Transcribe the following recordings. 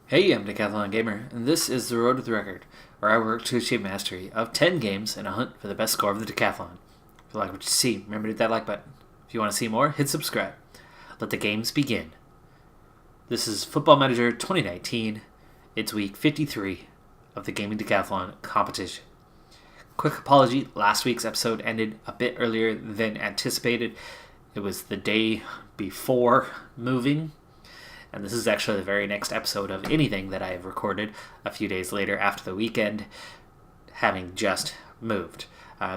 Hey, I'm Decathlon Gamer, and this is the Road to the Record, where I work to achieve mastery of 10 games in a hunt for the best score of the Decathlon. If you like what you see, remember to hit that like button. If you want to see more, hit subscribe. Let the games begin. This is Football Manager 2019. It's week 53 of the Gaming Decathlon competition. Quick apology, last week's episode ended a bit earlier than anticipated. It was the day before moving, and this is actually the very next episode of anything that I have recorded a few days later after the weekend, having just moved.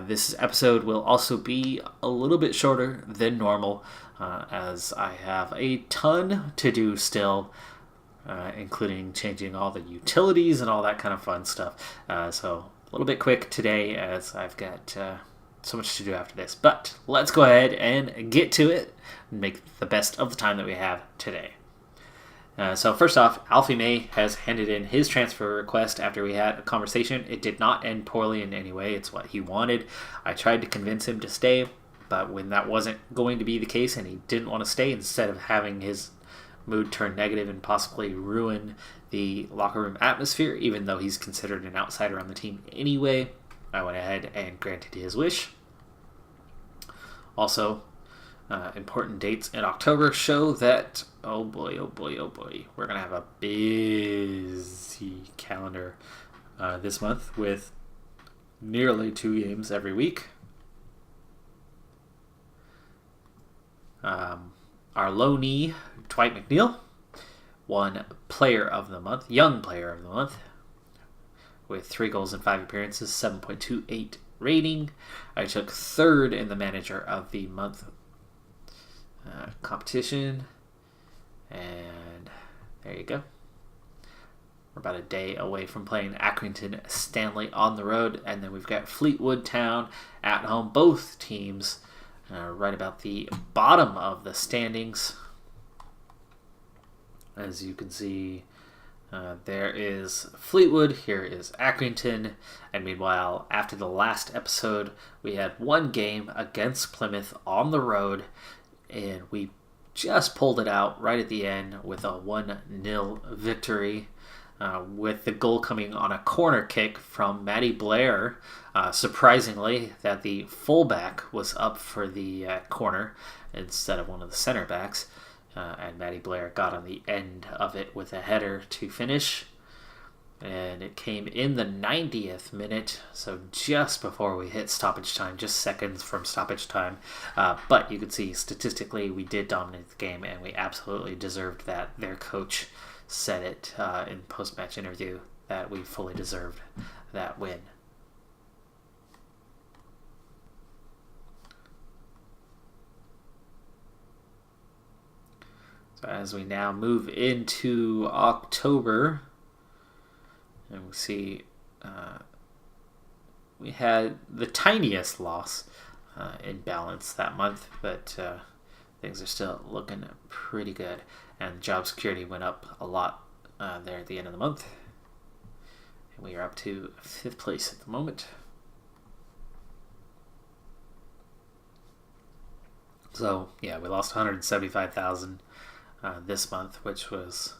This episode will also be a little bit shorter than normal, as I have a ton to do still, including changing all the utilities and all that kind of fun stuff. So a little bit quick today, as I've got so much to do after this. But let's go ahead and get to it and make the best of the time that we have today. So first off, Alfie May has handed in his transfer request after we had a conversation. It did not end poorly in any way. It's what he wanted. I tried to convince him to stay, but when that wasn't going to be the case and he didn't want to stay, instead of having his mood turn negative and possibly ruin the locker room atmosphere, even though he's considered an outsider on the team anyway, I went ahead and granted his wish. Also, important dates in October show that, oh boy, we're going to have a busy calendar this month with nearly 2 games every week. Our low knee, Dwight McNeil, won Player of the Month, Young Player of the Month, with 3 goals and 5 appearances, 7.28 rating. I took third in the Manager of the Month competition, and there you go. We're about a day away from playing Accrington Stanley on the road, and then we've got Fleetwood Town at home. Both teams right about the bottom of the standings. As you can see, there is Fleetwood, here is Accrington, and meanwhile, after the last episode, we had 1 game against Plymouth on the road, and we just pulled it out right at the end with a 1-0 victory, with the goal coming on a corner kick from Matty Blair. Surprisingly, that the fullback was up for the corner instead of one of the center backs, and Matty Blair got on the end of it with a header to finish. And it came in the 90th minute, so just before we hit stoppage time, just seconds from stoppage time. But you can see statistically we did dominate the game, and we absolutely deserved that. Their coach said it in post-match interview that we fully deserved that win. So as we now move into October, and we see we had the tiniest loss in balance that month, but things are still looking pretty good. And job security went up a lot there at the end of the month. And we are up to 5th place at the moment. So, yeah, we lost $175,000 this month, which was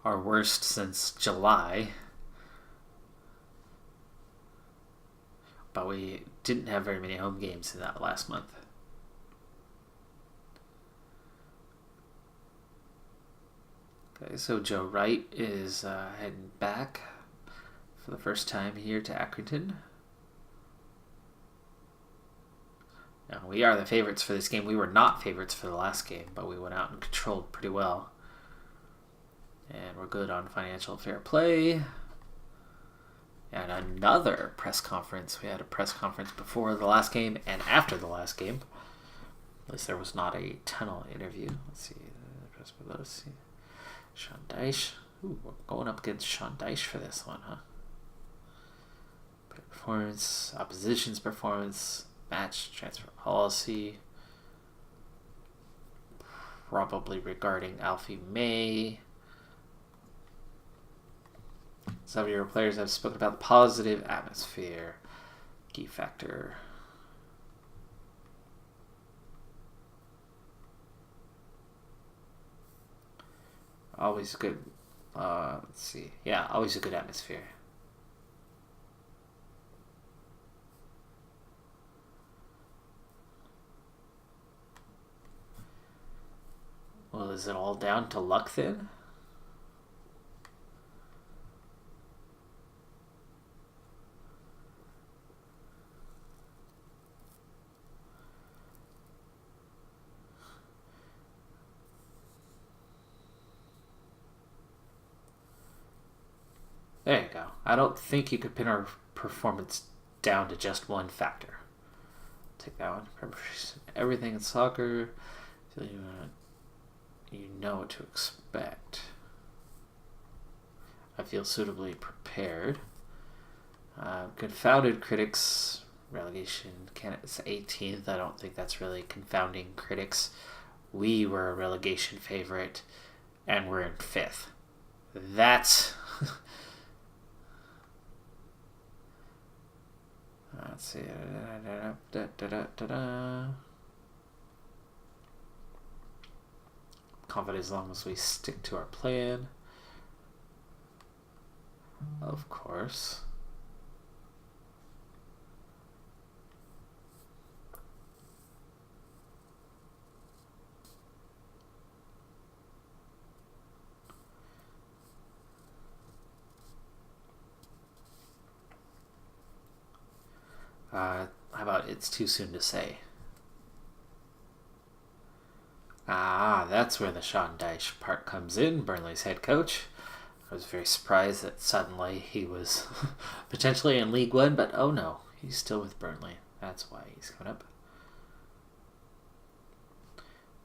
our worst since July. But we didn't have very many home games in that last month. Okay, so Joe Wright is heading back for the first time here to Accrington. Now, we are the favorites for this game. We were not favorites for the last game, but we went out and controlled pretty well. And we're good on financial fair play. And another press conference. We had a press conference before the last game and after the last game. At least there was not a tunnel interview. Let's see. Sean Dyche. Ooh, we're going up against Sean Dyche for this one, huh? Performance, opposition's performance, match transfer policy. Probably regarding Alfie May. Some of your players have spoken about the positive atmosphere. Key factor. Always good Let's see. Yeah, always a good atmosphere. Well, is it all down to luck then? There you go. I don't think you could pin our performance down to just one factor. Take that one. Everything in soccer, so you know what to expect. I feel suitably prepared. Confounded critics, relegation candidates 18th. I don't think that's really confounding critics. We were a relegation favorite, and we're in 5th. That's... Let's see. Confident as long as we stick to our plan. Of course. How about it's too soon to say? That's where the Sean Dyche part comes in, Burnley's head coach. I was very surprised that suddenly he was potentially in League One, but oh no, he's still with Burnley. That's why he's coming up.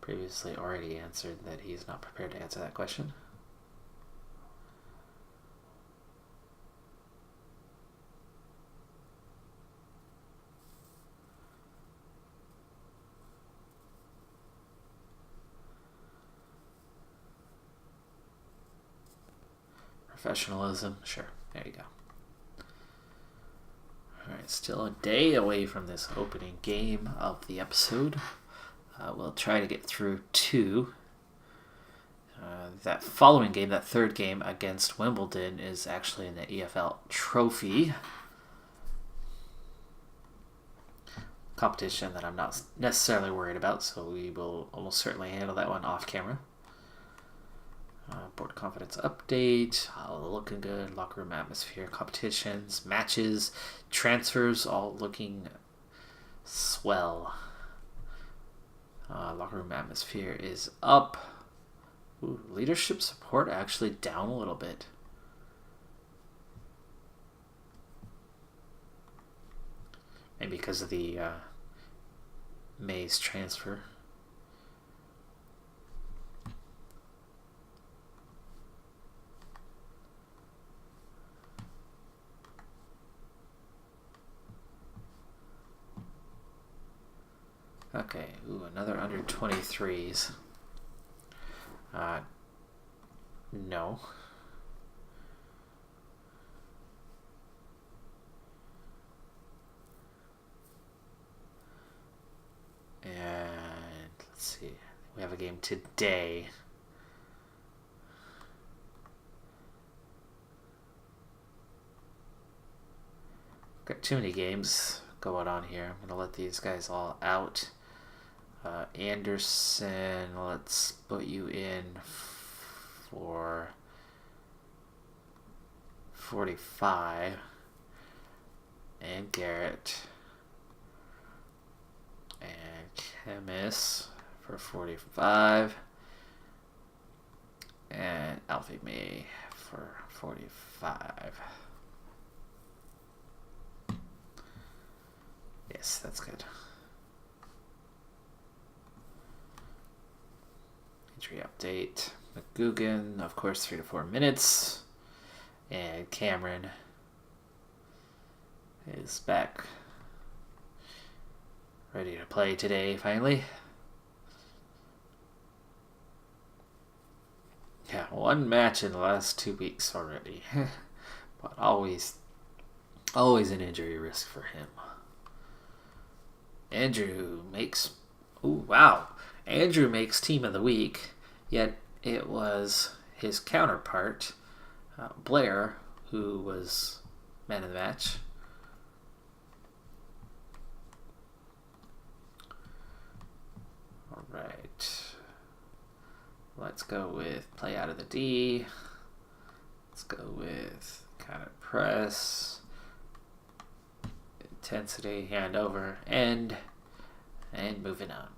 Previously already answered that he's not prepared to answer that question. Professionalism, sure. There you go. Alright, still a day away from this opening game of the episode. We'll try to get through 2. That following game, that third game against Wimbledon, is actually in the EFL Trophy competition that I'm not necessarily worried about, so we will almost certainly handle that one off camera. Board confidence update, looking good, locker room atmosphere, competitions, matches, transfers, all looking swell. Locker room atmosphere is up. Ooh, leadership support actually down a little bit. Maybe because of the May's transfer. Okay, another under 23s. No. And let's see. We have a game today. Got too many games going on here. I'm going to let these guys all out. Anderson, let's put you in for 45. And Garrett. And Chemis for 45. And Alfie May for 45. Yes, that's good. Injury update. McGugan, of course, 3 to 4 minutes. And Cameron is back. Ready to play today, finally. Yeah, 1 match in the last 2 weeks already. But always an injury risk for him. Andrew makes... Ooh, wow. Andrew makes Team of the Week, yet it was his counterpart, Blair, who was man of the match. All right. Let's go with play out of the D. Let's go with kind of press, intensity, hand over, end, and moving on.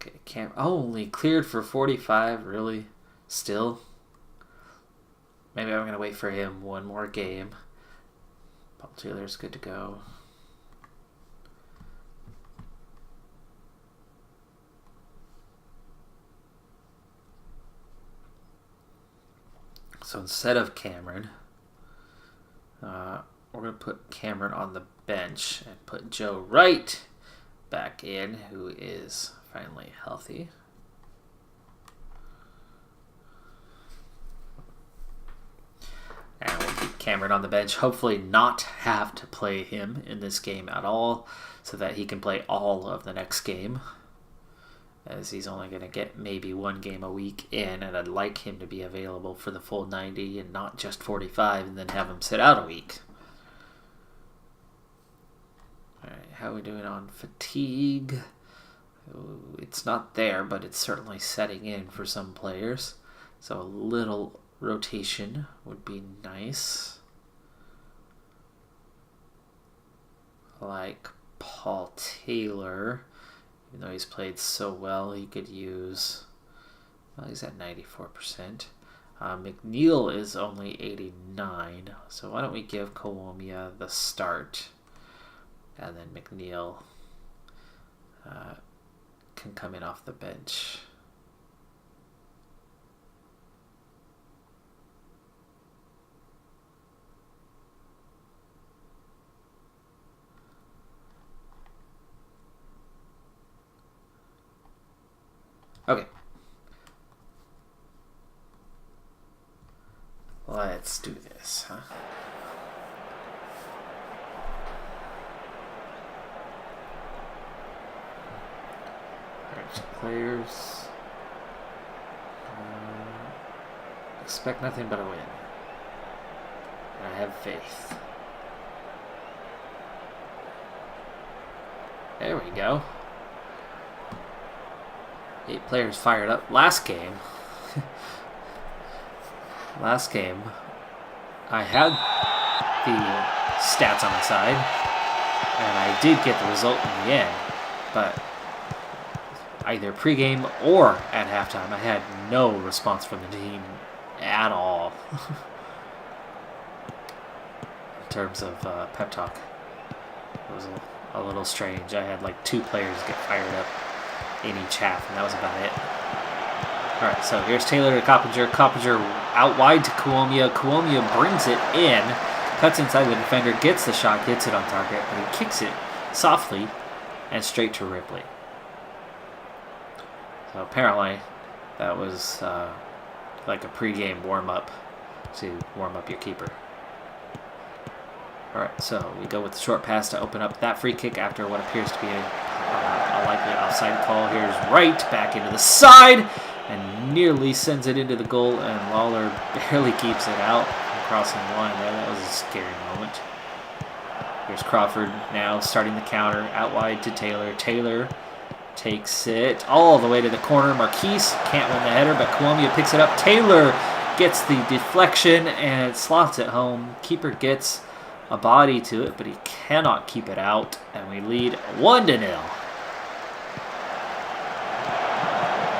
Okay, only cleared for 45, really? Still? Maybe I'm going to wait for him one more game. Paul Taylor's good to go. So instead of Cameron, we're going to put Cameron on the bench and put Joe Wright back in, who is finally healthy. And we'll keep Cameron on the bench, hopefully not have to play him in this game at all, so that he can play all of the next game, as he's only going to get maybe one game a week in, and I'd like him to be available for the full 90 and not just 45 and then have him sit out a week. All right, how are we doing on fatigue? It's not there, but it's certainly setting in for some players. So a little rotation would be nice. Like Paul Taylor, even though he's played so well, he could use, well, he's at 94%. McNeil is only 89, so why don't we give Kawomia the start, and then McNeil can come in off the bench. Okay. Let's do this, huh? Alright, players. Expect nothing but a win. And I have faith. There we go. 8 players fired up. Last game, I had the stats on my side, and I did get the result in the end, but either pregame or at halftime, I had no response from the team at all in terms of pep talk. It was a little strange. I had like 2 players get fired up in each half, and that was about it. Alright, so here's Taylor to Coppinger. Coppinger out wide to Kawomia. Kawomia brings it in, cuts inside the defender, gets the shot, gets it on target, but he kicks it softly and straight to Ripley. So apparently that was like a pregame warm-up to warm up your keeper. Alright, so we go with the short pass to open up that free kick after what appears to be a likely offside call. Here's Wright back into the side and nearly sends it into the goal, and Lawler barely keeps it out from crossing the line there. That was a scary moment. Here's Crawford now starting the counter out wide to Taylor. Taylor takes it all the way to the corner. Marquise can't win the header, but Kawomia picks it up. Taylor gets the deflection and slots it home. Keeper gets a body to it, but he cannot keep it out, and we lead 1-0.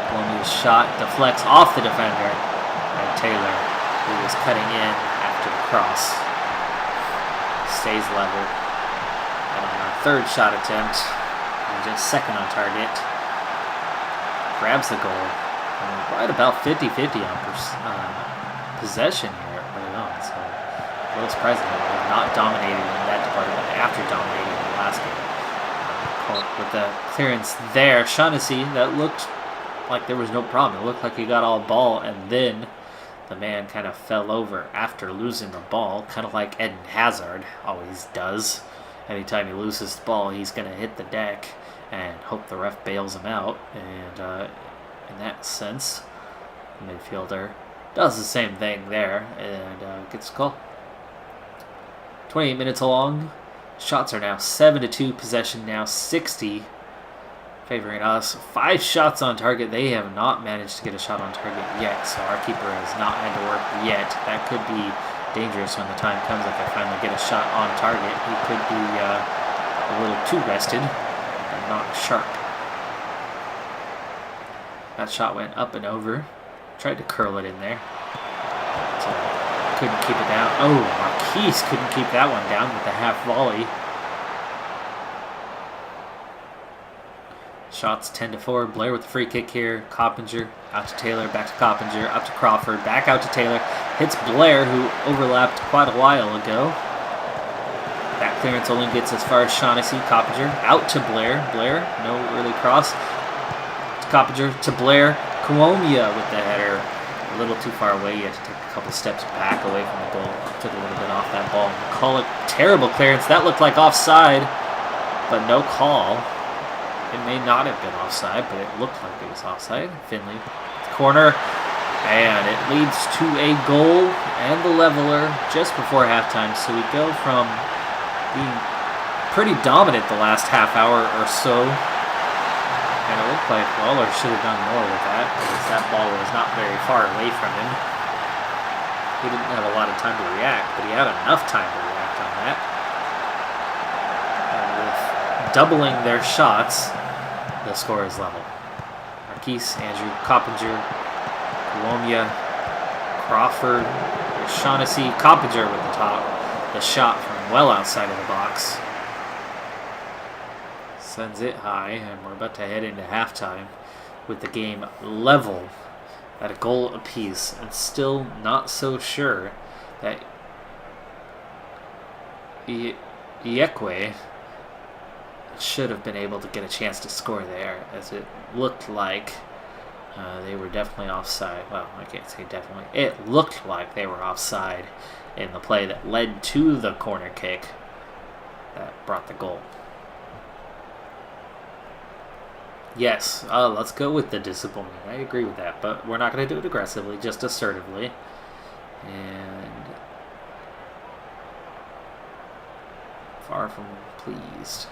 Kawomia shot deflects off the defender, and Taylor, who was cutting in after the cross, stays level. And on our third shot attempt, just second on target, grabs the goal. Right about 50-50 on possession here early on, so a little surprising that we have not dominated in that department after dominating in the last game. With the clearance there, Shaughnessy, that looked like there was no problem. It looked like he got all ball, and then the man kind of fell over after losing the ball, kind of like Eden Hazard always does. Anytime he loses the ball, he's going to hit the deck and hope the ref bails him out. And in that sense, Midfielder does the same thing there and gets a goal. 28 minutes along. Shots are now 7-2. Possession now 60. Favoring us. 5 shots on target. They have not managed to get a shot on target yet, so our keeper has not had to work yet. That could be dangerous when the time comes if they finally get a shot on target. He could be a little too rested and not sharp. That shot went up and over. Tried to curl it in there. So couldn't keep it down. Oh, Marquise couldn't keep that one down with the half volley. Shots 10-4. Blair with the free kick here. Coppinger out to Taylor, back to Coppinger, up to Crawford, back out to Taylor. Hits Blair, who overlapped quite a while ago. That clearance only gets as far as Shaughnessy. Coppinger out to Blair. Blair, no early cross. To Coppinger, to Blair. Kuomia with the header. A little too far away. You have to take a couple steps back away from the goal. Took a little bit off that ball. McCulloch, terrible clearance. That looked like offside, but no call. It may not have been offside, but it looked like it was offside. Finley, corner, and it leads to a goal and the leveler just before halftime. So we go from being pretty dominant the last half hour or so, and it looked like Lawler should have done more with that because that ball was not very far away from him. He didn't have a lot of time to react, but he had enough time to react on that. And with doubling their shots, the score is level. Marquise, Andrew, Coppinger, Kuomia, Crawford, Shaughnessy, Coppinger with the top. The shot from well outside of the box. Sends it high, and we're about to head into halftime with the game level at a goal apiece, and still not so sure that Iekwe should have been able to get a chance to score there, as it looked like they were definitely offside. Well, I can't say definitely. It looked like they were offside in the play that led to the corner kick that brought the goal. Yes, let's go with the disappointing. I agree with that, but we're not going to do it aggressively, just assertively. And far from pleased.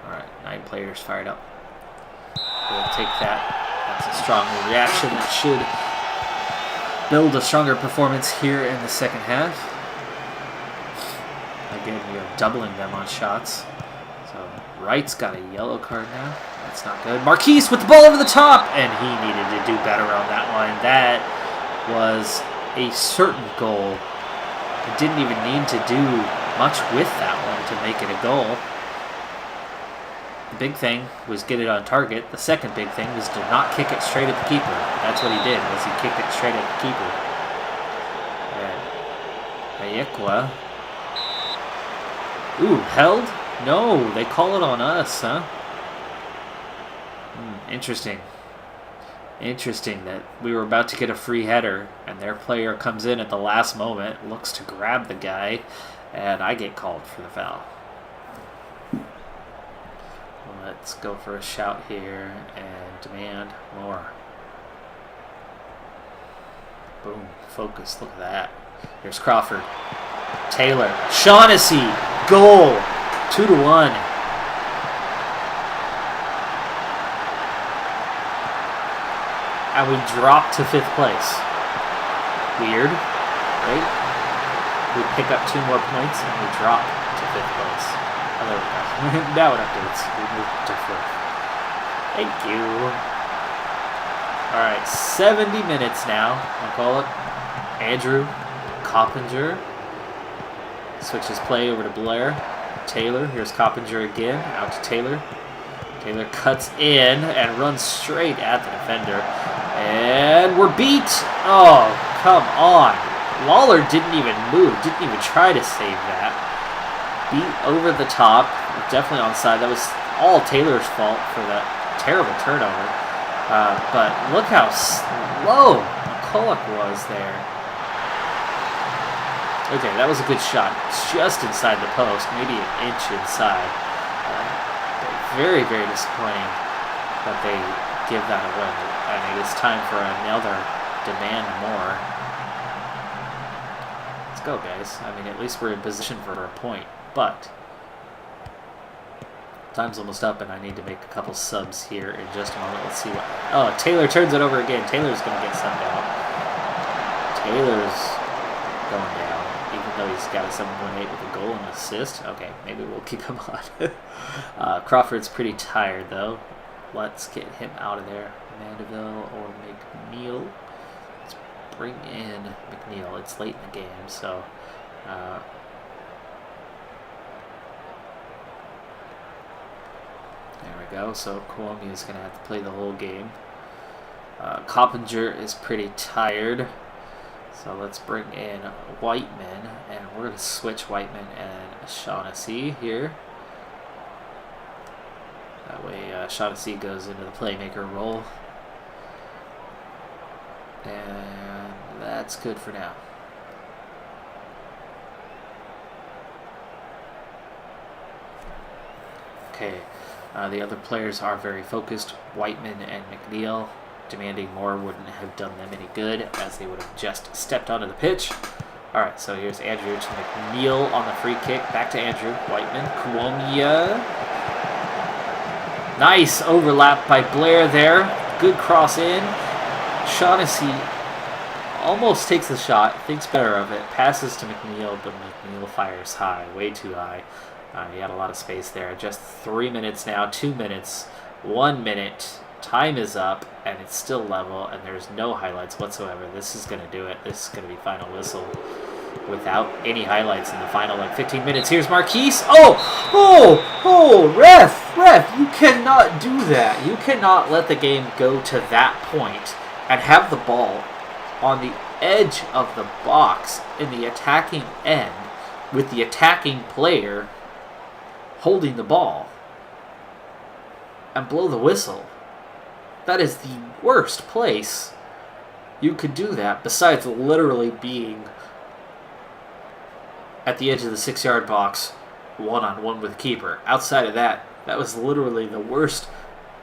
Alright, 9 players fired up. We'll take that. That's a strong reaction that should build a stronger performance here in the second half. Again, we are doubling them on shots. So Wright's got a yellow card now. That's not good. Marquise with the ball over the top, and he needed to do better on that line. That was a certain goal. He didn't even need to do much with that one to make it a goal. The big thing was get it on target. The second big thing was to not kick it straight at the keeper. That's what he did, was he kicked it straight at the keeper. And Ayekwa. Ooh, held? No, they call it on us, huh? Interesting. Interesting that we were about to get a free header, and their player comes in at the last moment, looks to grab the guy, and I get called for the foul. Let's go for a shout here and demand more. Boom. Focus. Look at that. Here's Crawford. Taylor. Shaughnessy. Goal. 2-1. And we drop to 5th place. Weird, right? We pick up 2 more points and we drop to 5th place. Oh, there we go. Now it updates. We move to 4th. Thank you. Alright, 70 minutes now. I'll call it Andrew Coppinger. Switches play over to Blair. Taylor. Here's Coppinger again. Out to Taylor. Taylor cuts in and runs straight at the defender. And we're beat. Oh, come on. Lawler didn't even move. Didn't even try to save that. Beat over the top. Definitely onside. That was all Taylor's fault for that terrible turnover. But look how slow McCulloch was there. Okay, that was a good shot. Just inside the post. Maybe an inch inside. Very, very disappointing that they give that away. I think it's time for another demand more. Let's go, guys. I mean, at least we're in position for a point. But time's almost up, and I need to make a couple subs here in just a moment. Let's see what... Oh, Taylor turns it over again. Taylor's going to get subbed out. Taylor's going down, even though he's got a 7.8 with a goal and assist. Okay, maybe we'll keep him on. Crawford's pretty tired, though. Let's get him out of there. Mandeville or McNeil. Let's bring in McNeil. It's late in the game, so... there we go. So Kwame is going to have to play the whole game. Coppinger is pretty tired. So let's bring in Whiteman. And we're going to switch Whiteman and Shaughnessy here. That way Shaughnessy goes into the playmaker role. And that's good for now. Okay. The other players are very focused. Whiteman and McNeil. Demanding more wouldn't have done them any good, as they would have just stepped onto the pitch. Alright, so here's Andrew to McNeil on the free kick. Back to Andrew. Whiteman. Kuomia. Nice overlap by Blair there. Good cross in. Shaughnessy almost takes the shot. Thinks better of it. Passes to McNeil, but McNeil fires high. Way too high. He had a lot of space there. Just 3 minutes now. 2 minutes. 1 minute. Time is up, and it's still level, and there's no highlights whatsoever. This is going to do it. This is going to be final whistle without any highlights in the final 15 minutes. Here's Marquise. Ref, you cannot do that. You cannot let the game go to that point and have the ball on the edge of the box in the attacking end with the attacking player holding the ball and blow the whistle. That is the worst place you could do that, besides literally being at the edge of the 6-yard box, one-on-one with the keeper. Outside of that, that was literally the worst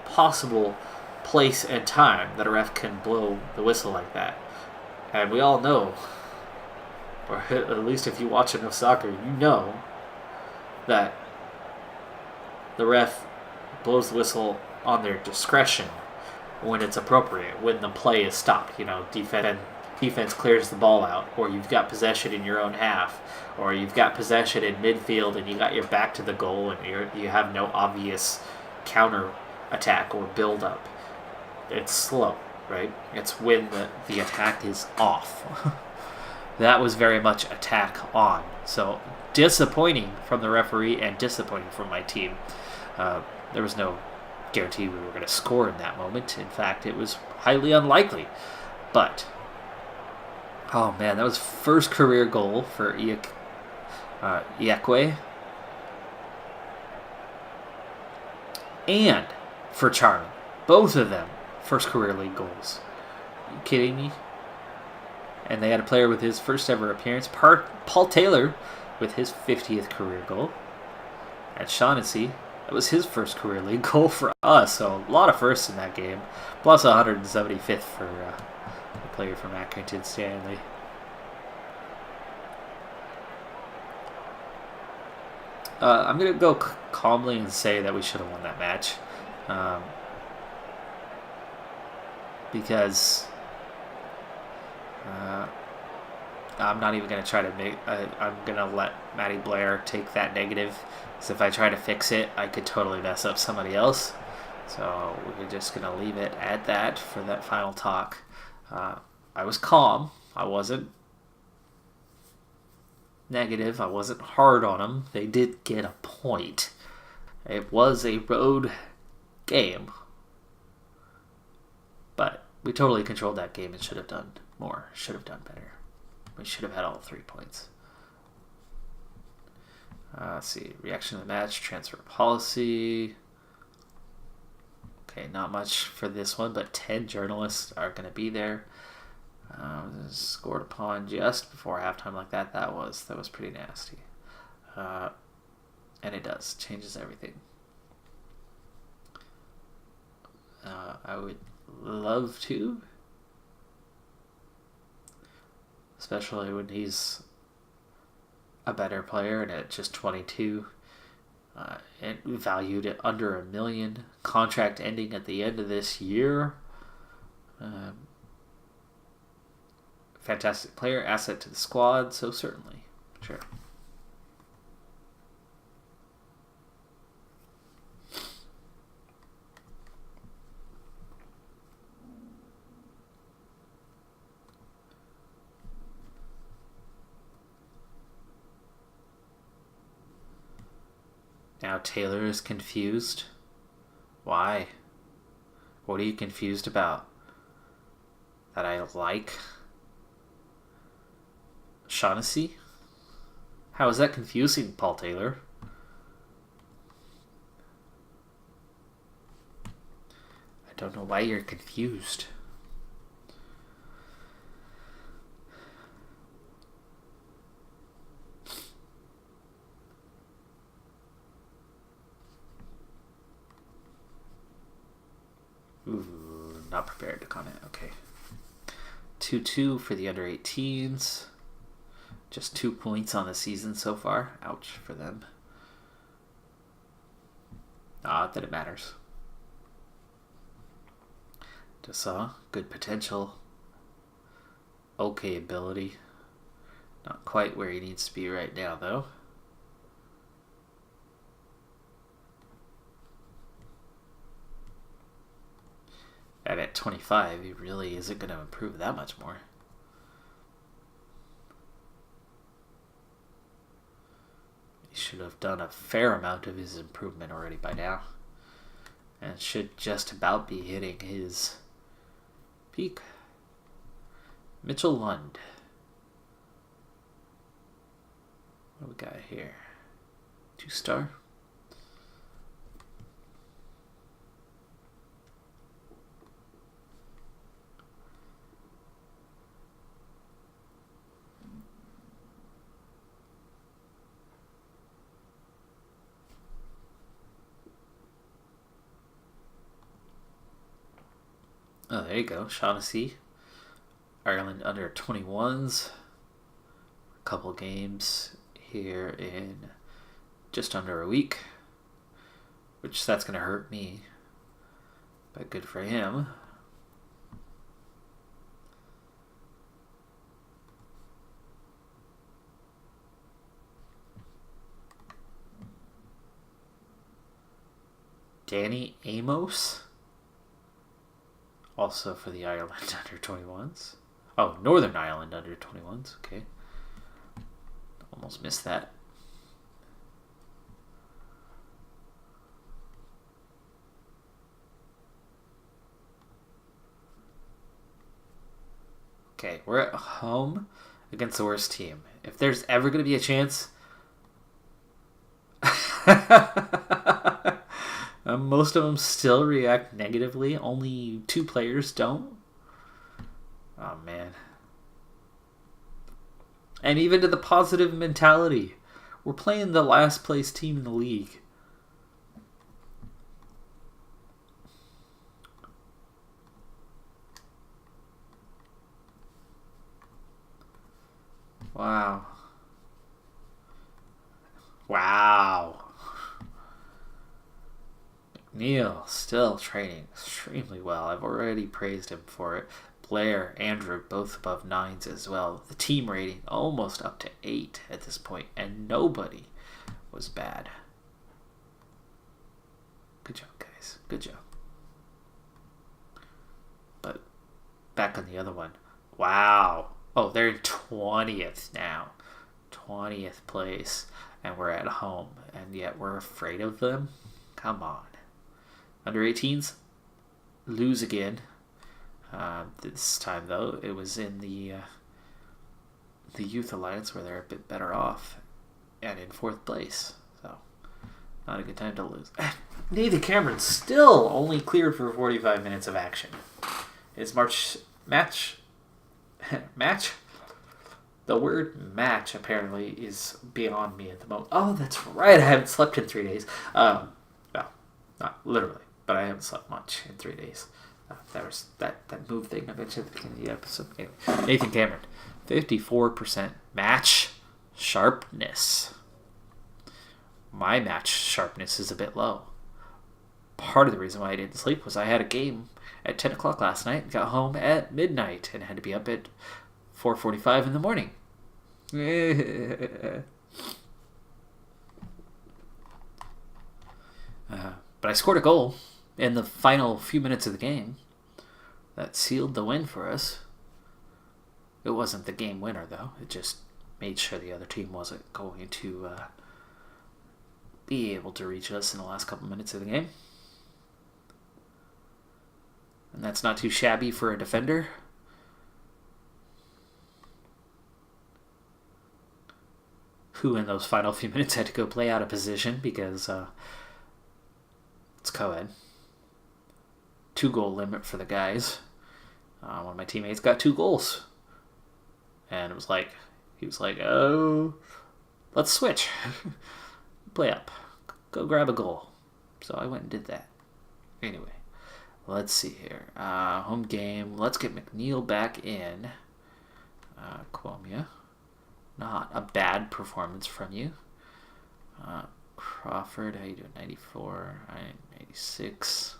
possible place and time that a ref can blow the whistle like that. And we all know, or at least if you watch enough soccer, you know that the ref blows the whistle on their discretion when it's appropriate, when the play is stopped. Defense clears the ball out, or you've got possession in your own half, or you've got possession in midfield and you got your back to the goal and you have no obvious counter attack or build up. It's slow, right? It's when the attack is off. That was very much attack on. So disappointing from the referee and disappointing from my team. There was no guarantee we were going to score in that moment. In fact, it was highly unlikely. But, oh man, that was first career goal for Iakwe. And for Charlie. Both of them first career league goals. Are you kidding me? And they had a player with his first ever appearance, Paul Taylor, with his 50th career goal. And Shaughnessy, that was his first career league goal for us. So a lot of firsts in that game. Plus 175th for the player from Accrington Stanley. I'm going to go calmly and say that we should have won that match. Because I'm not even going to try to make... I'm going to let Matty Blair take that negative. Because if I try to fix it, I could totally mess up somebody else. So we're just going to leave it at that for that final talk. I was calm. I wasn't negative. I wasn't hard on them. They did get a point. It was a road game. But we totally controlled that game and should have done more. Should have done better. We should have had all 3 points. Let's see. Reaction to the match. Transfer policy. Okay, not much for this one, but 10 journalists are going to be there. Scored upon just before halftime like that. That was pretty nasty. And it does. Changes everything. I would love to. Especially when he's a better player and at just 22. And valued at under $1 million. Contract ending at the end of this year. Fantastic player, asset to the squad, so certainly. Sure. Now Taylor is confused. Why? What are you confused about? That I like Shaughnessy? How is that confusing, Paul Taylor? I don't know why you're confused. Ooh, not prepared to comment. Okay. 2-2 for the under 18s. Just 2 points on the season so far. Ouch for them. Not that it matters. Dessaw, good potential. Okay ability. Not quite where he needs to be right now, though. And at 25, he really isn't going to improve that much more. He should have done a fair amount of his improvement already by now. And should just about be hitting his peak. Mitchell Lund. What do we got here? 2-star. Oh, there you go. Shaughnessy. Ireland under 21s. A couple games here in just under a week. Which that's going to hurt me. But good for him. Danny Amos. Also for the Ireland under 21s. Oh, Northern Ireland under 21s. Okay. Almost missed that. Okay, we're at home against the worst team. If there's ever going to be a chance... most of them still react negatively. Only 2 players don't. Oh, man. And even to the positive mentality. We're playing the last place team in the league. Wow. Wow. Neil still training extremely well. I've already praised him for it. Blair, Andrew, both above 9s as well. The team rating almost up to 8 at this point, and nobody was bad. Good job, guys. Good job. But back on the other one. Wow. Oh, they're in 20th now. 20th place. And we're at home. And yet we're afraid of them? Come on. Under 18s, lose again. This time, though, it was in the Youth Alliance where they're a bit better off. And in 4th place. So, not a good time to lose. Nathan Cameron still only cleared for 45 minutes of action. His match? The word match, apparently, is beyond me at the moment. Oh, that's right. I haven't slept in 3 days. Well, not literally. but I haven't slept much in 3 days. That was that move thing I mentioned at the beginning of the episode. Anyway, Nathan Cameron, 54% match sharpness. My match sharpness is a bit low. Part of the reason why I didn't sleep was I had a game at 10 o'clock last night, got home at midnight, and had to be up at 4:45 in the morning. But I scored a goal in the final few minutes of the game that sealed the win for us. It wasn't the game winner, though. It just made sure the other team wasn't going to be able to reach us in the last couple minutes of the game. And that's not too shabby for a defender. Who in those final few minutes had to go play out of position because it's co-ed. 2-goal limit for the guys. One of my teammates got 2 goals. And he was like, oh, let's switch. Play up. Go grab a goal. So I went and did that. Anyway, let's see here. Home game. Let's get McNeil back in. Cuomia. Not a bad performance from you. Crawford, how you doing? 94, 86,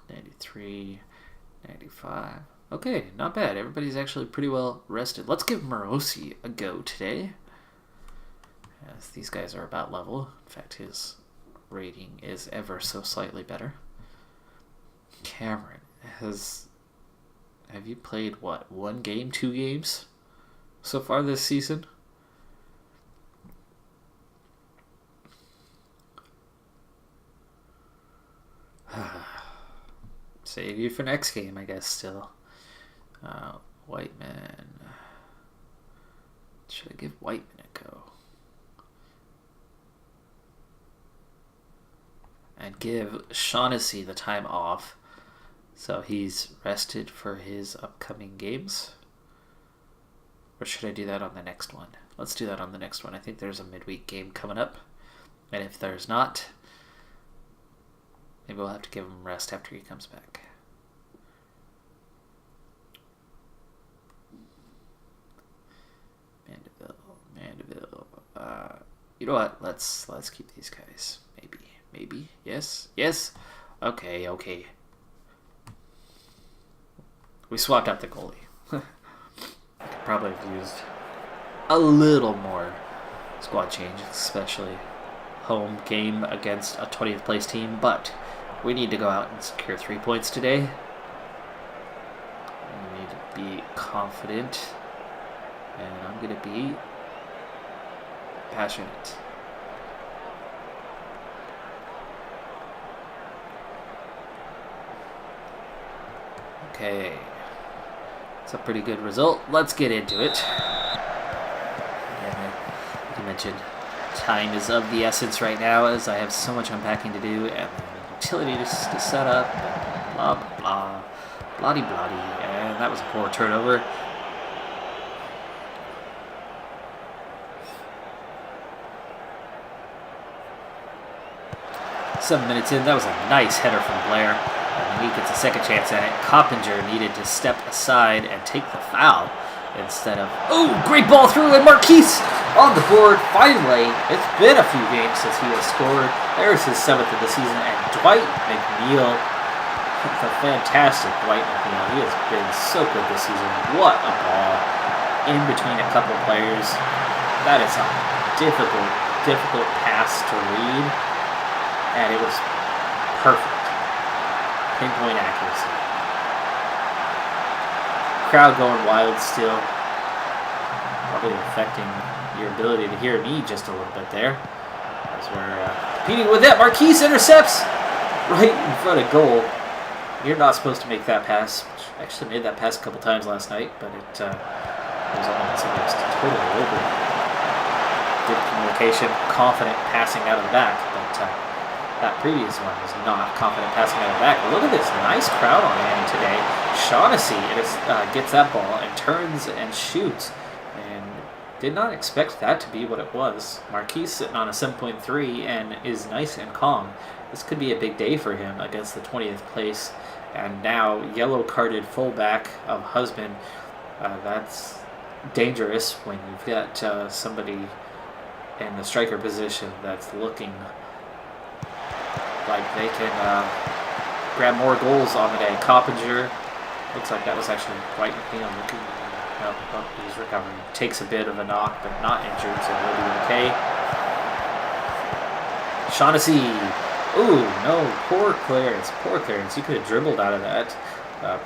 93, 95. Okay, not bad. Everybody's actually pretty well rested. Let's give Morosi a go today. As these guys are about level. In fact, his rating is ever so slightly better. Cameron, have you played, what, 1 game, 2 games so far this season? Save you for next game, I guess, still. Whiteman. Should I give Whiteman a go? And give Shaughnessy the time off so he's rested for his upcoming games? Or should I do that on the next one? Let's do that on the next one. I think there's a midweek game coming up. And if there's not, maybe we'll have to give him rest after he comes back. Mandeville. You know what? Let's keep these guys. Maybe. Yes. Okay. We swapped out the goalie. I could probably have used a little more squad change, especially home game against a 20th place team, but we need to go out and secure 3 points today. We need to be confident, and I'm going to be passionate. Okay, it's a pretty good result. Let's get into it. And like you mentioned, time is of the essence right now as I have so much unpacking to do and utility to set up, and blah, blah, bloody, and that was a poor turnover. Seven minutes in, that was a nice header from Blair. And he gets a second chance at it. Coppinger needed to step aside and take the foul instead of... Oh, great ball through, and Marquise on the board. Finally, it's been a few games since he has scored. There's his 7th of the season. And Dwight McNeil, the fantastic Dwight McNeil. He has been so good this season. What a ball in between a couple players. That is a difficult pass to read. And it was perfect. Pinpoint accuracy. Crowd going wild still. Probably affecting your ability to hear me just a little bit there. As we're competing with that. Marquise intercepts right in front of goal. You're not supposed to make that pass. I actually made that pass a couple times last night, but it was almost totally over. Good communication, confident passing out of the back, but that previous one was not confident passing out of the back. Look at this nice crowd on hand today. Shaughnessy gets that ball and turns and shoots. And Did not expect that to be what it was. Marquise sitting on a 7.3 and is nice and calm. This could be a big day for him against the 20th place. And now, yellow carded fullback of Husband. That's dangerous when you've got somebody in the striker position that's looking like they can grab more goals on the day. Coppinger, looks like that was actually quite looking. No, he's recovering. Takes a bit of a knock, but not injured, so he'll be okay. Shaughnessy. Ooh, no, poor clearance. Poor clearance. You could have dribbled out of that,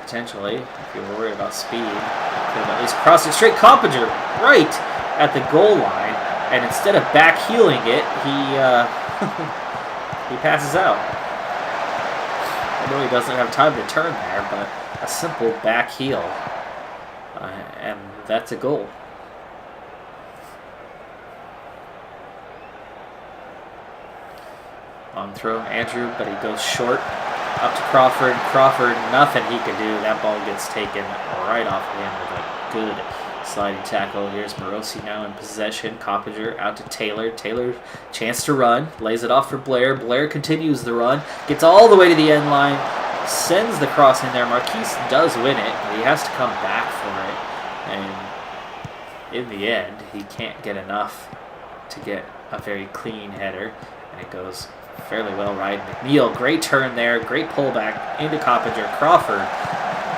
potentially, if you were worried about speed. Could have at least crossed it straight. Coppinger, right at the goal line, and instead of back heeling it, he he passes out. I know he doesn't have time to turn there, but a simple back heel. And that's a goal. On throw, Andrew, but he goes short. Up to Crawford. Crawford, nothing he can do. That ball gets taken right off of him with a good sliding tackle. Here's Morosi now in possession. Coppinger out to Taylor. Taylor, chance to run. Lays it off for Blair. Blair continues the run. Gets all the way to the end line. Sends the cross in there. Marquise does win it, but he has to come back for it. And in the end, he can't get enough to get a very clean header. And it goes fairly well right. McNeil, great turn there. Great pullback into Coppinger. Crawford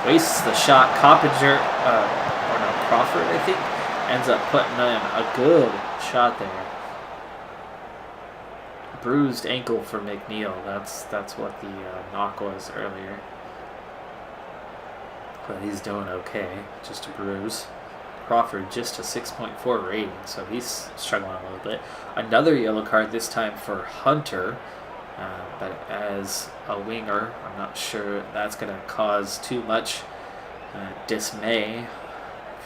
wastes the shot. Coppinger, Crawford, I think, ends up putting in a good shot there. Bruised ankle for McNeil. That's what the knock was earlier. But he's doing okay. Just a bruise. Crawford just a 6.4 rating, so he's struggling a little bit. Another yellow card, this time for Hunter. But as a winger, I'm not sure that's going to cause too much dismay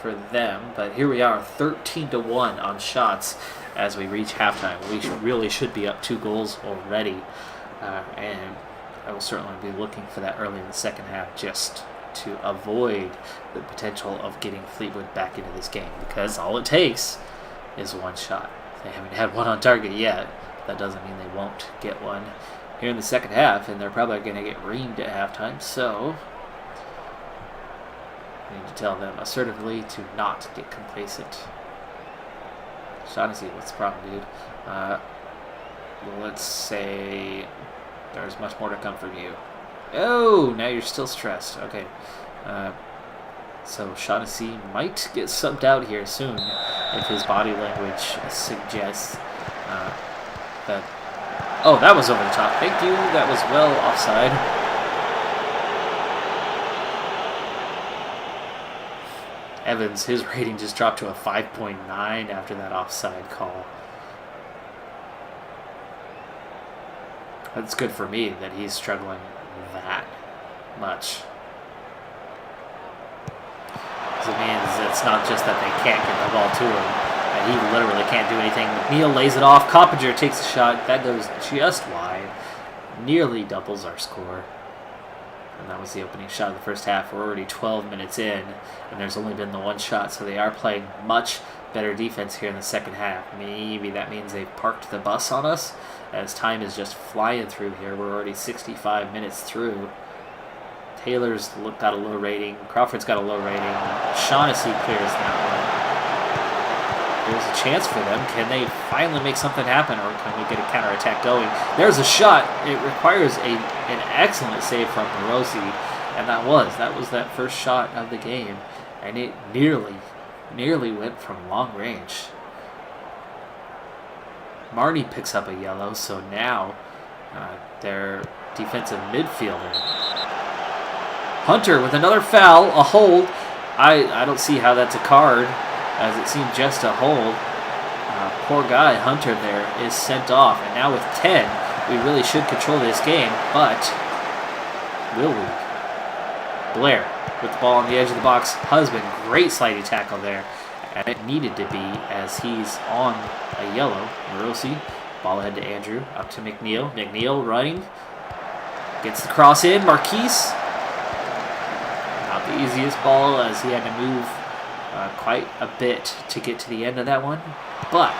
for them. But here we are, 13-1 on shots as we reach halftime. We really should be up 2 goals already. And I will certainly be looking for that early in the second half just to avoid the potential of getting Fleetwood back into this game, because all it takes is one shot. They haven't had one on target yet. That doesn't mean they won't get one here in the second half, and they're probably going to get reamed at halftime, so I need to tell them assertively to not get complacent. Shaughnessy, what's the problem, dude? Well, let's say there's much more to come from you. Oh, now you're still stressed. Okay. So Shaughnessy might get subbed out here soon if his body language suggests that... Oh, that was over the top. Thank you. That was well offside. Evans, his rating just dropped to a 5.9 after that offside call. That's good for me that he's struggling that much. So it means it's not just that they can't get the ball to him, that he literally can't do anything. McNeil lays it off. Coppinger takes a shot. That goes just wide. Nearly doubles our score. And that was the opening shot of the first half. We're already 12 minutes in, and there's only been the one shot, so they are playing much better defense here in the second half. Maybe that means they've parked the bus on us, as time is just flying through here. We're already 65 minutes through. Taylor's got a low rating. Crawford's got a low rating. Shaughnessy clears that one. There's a chance for them. Can they finally make something happen, or can we get a counterattack going? There's a shot. It requires an excellent save from Morosi, and that was that first shot of the game, and it nearly went from long range. Marnie picks up a yellow, so now their defensive midfielder. Hunter with another foul, a hold. I don't see how that's a card, as it seemed just a hold. Poor guy, Hunter there, is sent off. And now with 10, we really should control this game, but will we? Blair with the ball on the edge of the box. Husband, great sliding tackle there. And it needed to be, as he's on a yellow. Morosi, ball ahead to Andrew, up to McNeil. McNeil running, gets the cross in. Marquise, not the easiest ball, as he had to move quite a bit to get to the end of that one, but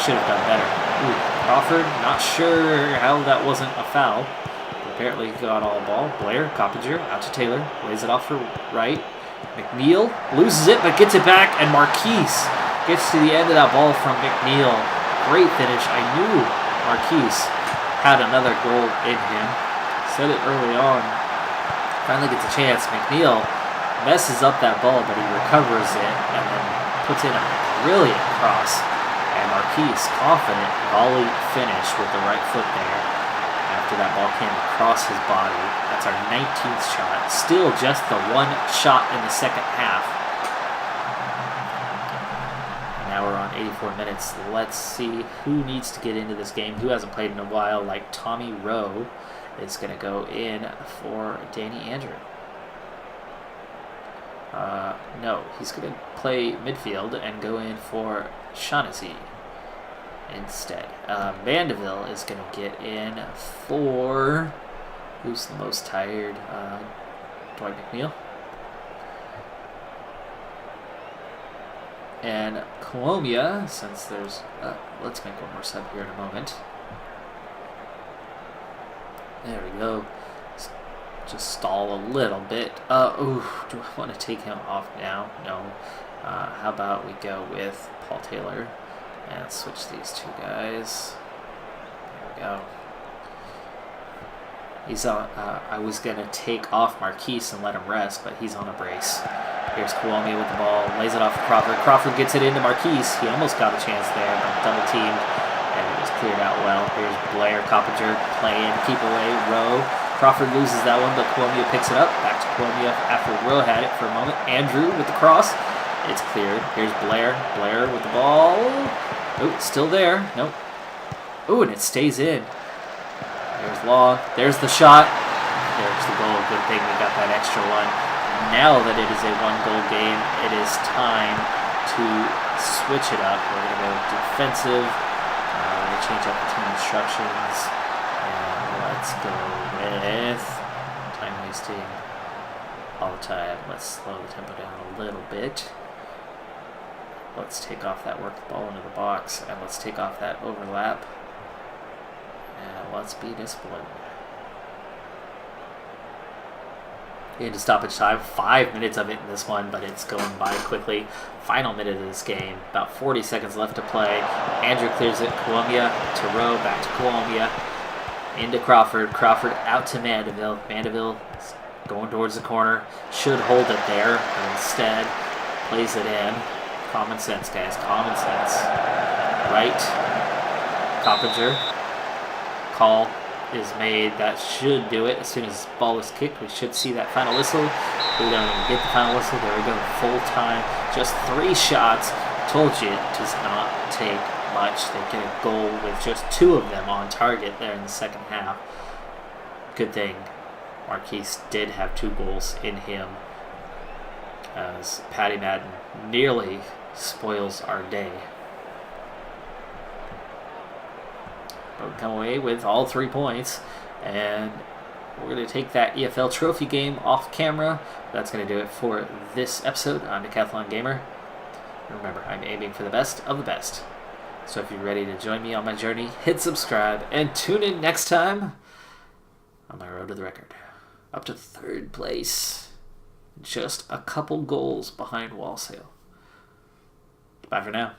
should have done better. Ooh, Crawford, not sure how that wasn't a foul. Apparently he got all ball. Blair, Coppinger, out to Taylor, lays it off for right. McNeil loses it, but gets it back, and Marquise gets to the end of that ball from McNeil. Great finish. I knew Marquise had another goal in him. Said it early on. Finally gets a chance. McNeil messes up that ball, but he recovers it and then puts in a brilliant cross. And Marquise, confident volley finish with the right foot there after that ball came across his body. That's our 19th shot. Still just the one shot in the second half. And now we're on 84 minutes. Let's see who needs to get into this game, who hasn't played in a while, like Tommy Rowe is going to go in for Danny Andrew. No, he's going to play midfield and go in for Shaughnessy instead. Mandeville is going to get in for... Who's the most tired? Dwight McNeil. And Colombia, since there's... let's make one more sub here in a moment. There we go. Just stall a little bit. Ooh, do I want to take him off now? No. How about we go with Paul Taylor and switch these two guys. There we go. He's on. I was gonna take off Marquise and let him rest, but he's on a brace. Here's Colombia with the ball, lays it off to Crawford. Crawford gets it into Marquise. He almost got a chance there, but double teamed, and it was cleared out well. Here's Blair, Coppinger playing, keep away, Rowe. Crawford loses that one, but Colombia picks it up. Back to Colombia after Rowe had it for a moment. Andrew with the cross. It's cleared. Here's Blair. Blair with the ball. Oh, still there. Nope. Oh, and it stays in. There's Law. There's the shot. There's the goal. Good thing we got that extra one. Now that it is a one-goal game, it is time to switch it up. We're going to go defensive. We're going to change up the team instructions. And let's go with time wasting all the time. Let's slow the tempo down a little bit. Let's take off that work the ball into the box, and let's take off that overlap. And let's be disciplined. Into stoppage time, 5 minutes of it in this one, but it's going by quickly. Final minute of this game, about 40 seconds left to play. Andrew clears it, Colombia to Rowe, back to Colombia, into Crawford. Crawford out to Mandeville. Mandeville going towards the corner, should hold it there, but instead plays it in. Common sense, guys, common sense. Right, Coppinger. Call is made. That should do it. As soon as the ball is kicked, we should see that final whistle. We don't even get the final whistle. There we go, full time. Just 3 shots. Told you it does not take much. They get a goal with just 2 of them on target there in the second half. Good thing Marquise did have 2 goals in him, as Patty Madden nearly spoils our day. But we come away with all 3 points, and we're going to take that EFL trophy game off camera. That's going to do it for this episode. I'm Decathlon Gamer. And remember, I'm aiming for the best of the best. So if you're ready to join me on my journey, hit subscribe and tune in next time on my road to the record. Up to 3rd place. Just a couple goals behind Walsall. Bye for now.